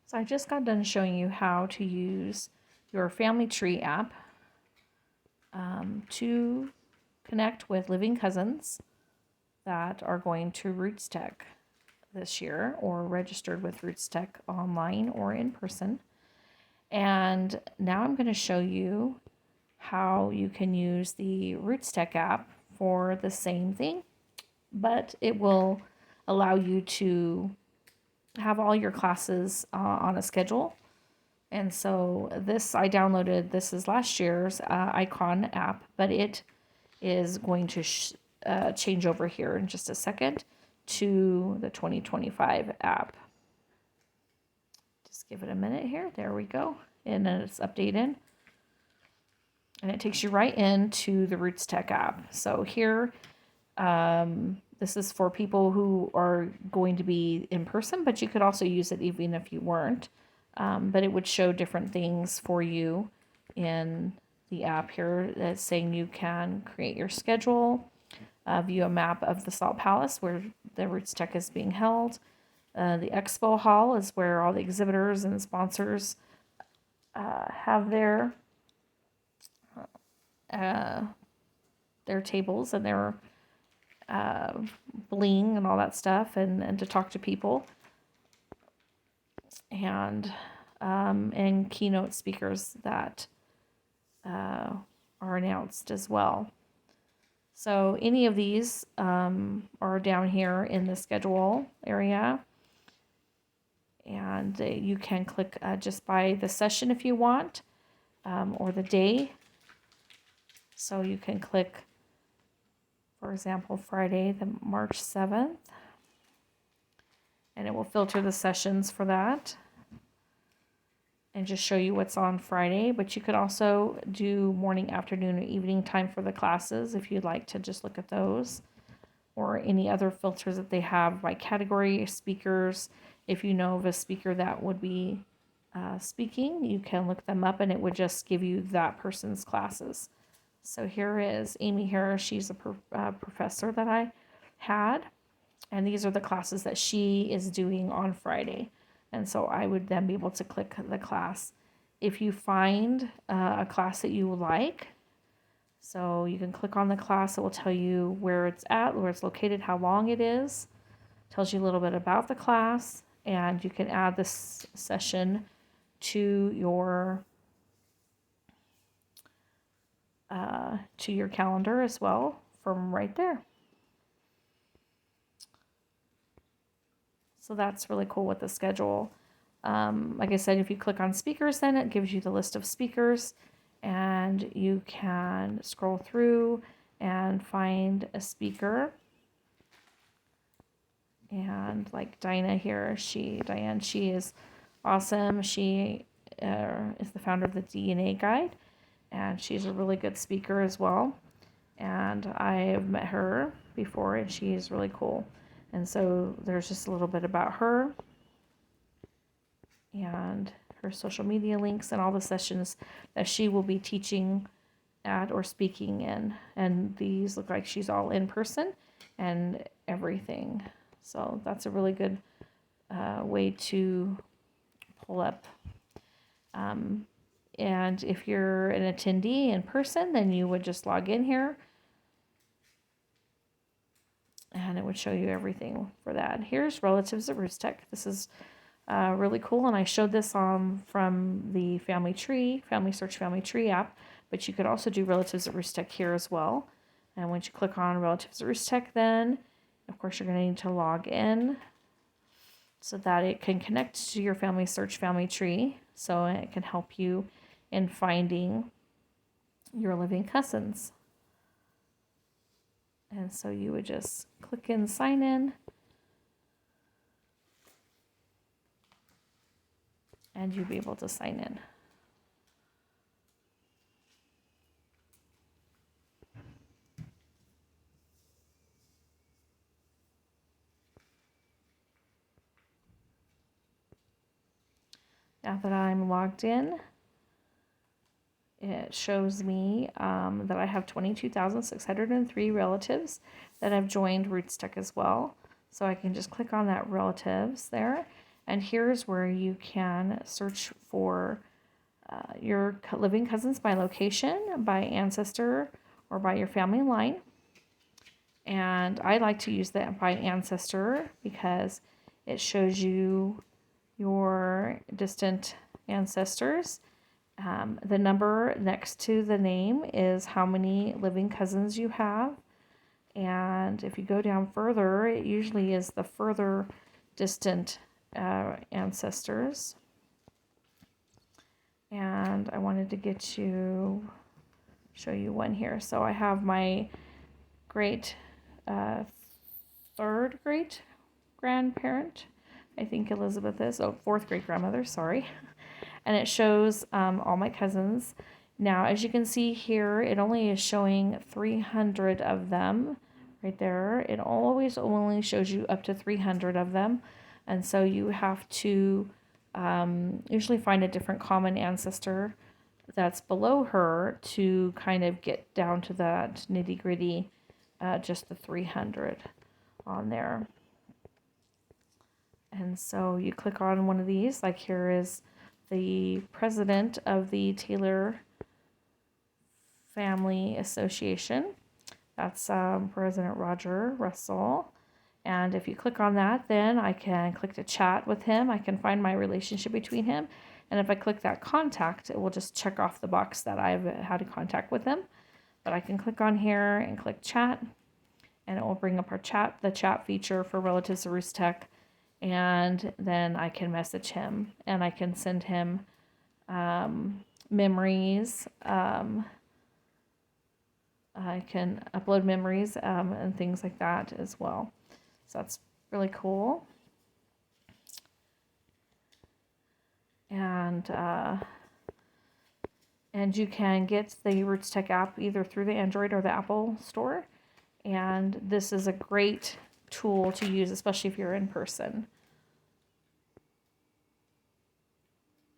So I just got done showing you how to use your Family Tree app to connect with living cousins that are going to RootsTech this year or registered with RootsTech online or in person. And now I'm going to show you how you can use the RootsTech app for the same thing, but it will allow you to have all your classes on a schedule. And so I downloaded, this is last year's Icon app, but it is going to change over here in just a second to the 2025 app. Just give it a minute here. There we go. And then it's updated. And it takes you right into the RootsTech app. So here, this is for people who are going to be in person, but you could also use it even if you weren't. But it would show different things for you in the app here. That's saying you can create your schedule, view a map of the Salt Palace where the RootsTech is being held. The expo hall is where all the exhibitors and sponsors have their tables and their bling and all that stuff, and to talk to people, and keynote speakers that are announced as well. So any of these are down here in the schedule area, and you can click just by the session if you want, or the day. So you can click, for example, Friday, the March 7th, and it will filter the sessions for that and just show you what's on Friday. But you could also do morning, afternoon, or evening time for the classes if you'd like to just look at those, or any other filters that they have by category, speakers. If you know of a speaker that would be speaking, you can look them up and it would just give you that person's classes. So here is Amy Harris. She's a professor that I had, and these are the classes that she is doing on Friday. And so I would then be able to click the class. If you find a class that you like, so you can click on the class. It will tell you where it's at, where it's located, how long it is. Tells you a little bit about the class, and you can add this session to your calendar as well from right there. So that's really cool with the schedule. Like I said, if you click on speakers, then it gives you the list of speakers, and you can scroll through and find a speaker. And like Diane here, she is awesome. She is the founder of the DNA Guide, and she's a really good speaker as well. And I've met her before, and she is really cool. And so there's just a little bit about her and her social media links and all the sessions that she will be teaching at or speaking in. And these look like she's all in person and everything. So that's a really good way to pull up. And if you're an attendee in person, then you would just log in here, and it would show you everything for that. Here's Relatives at RootsTech. This is really cool, and I showed this from the Family Search Family Tree app, but you could also do Relatives at RootsTech here as well. And once you click on Relatives at RootsTech, then of course you're going to need to log in so that it can connect to your Family Search Family Tree, so it can help you in finding your living cousins. And so you would just click in, sign in, and you'd be able to sign in. Now that I'm logged in, it shows me that I have 22,603 relatives that have joined RootsTech as well. So I can just click on that relatives there, And here's where you can search for your living cousins by location, by ancestor, or by your family line. And I like to use that by ancestor because it shows you your distant ancestors. The number next to the name is how many living cousins you have. And if you go down further, it usually is the further distant ancestors. And I wanted to show you one here. So I have my third great grandparent. I think Elizabeth is. Fourth great grandmother, sorry. And it shows all my cousins. Now, as you can see here, it only is showing 300 of them right there. It always only shows you up to 300 of them. And so you have to usually find a different common ancestor that's below her to kind of get down to that nitty gritty, just the 300 on there. And so you click on one of these, like here is the president of the Taylor Family Association. That's President Roger Russell. And if you click on that, then I can click to chat with him. I can find my relationship between him. And if I click that contact, it will just check off the box that I've had a contact with him. But I can click on here and click chat, and it will bring up our the chat feature for relatives to RootsTech. And then I can message him and I can send him memories. I can upload memories and things like that as well. So that's really cool. And you can get the RootsTech app either through the Android or the Apple store. And this is a great tool to use, especially if you're in person.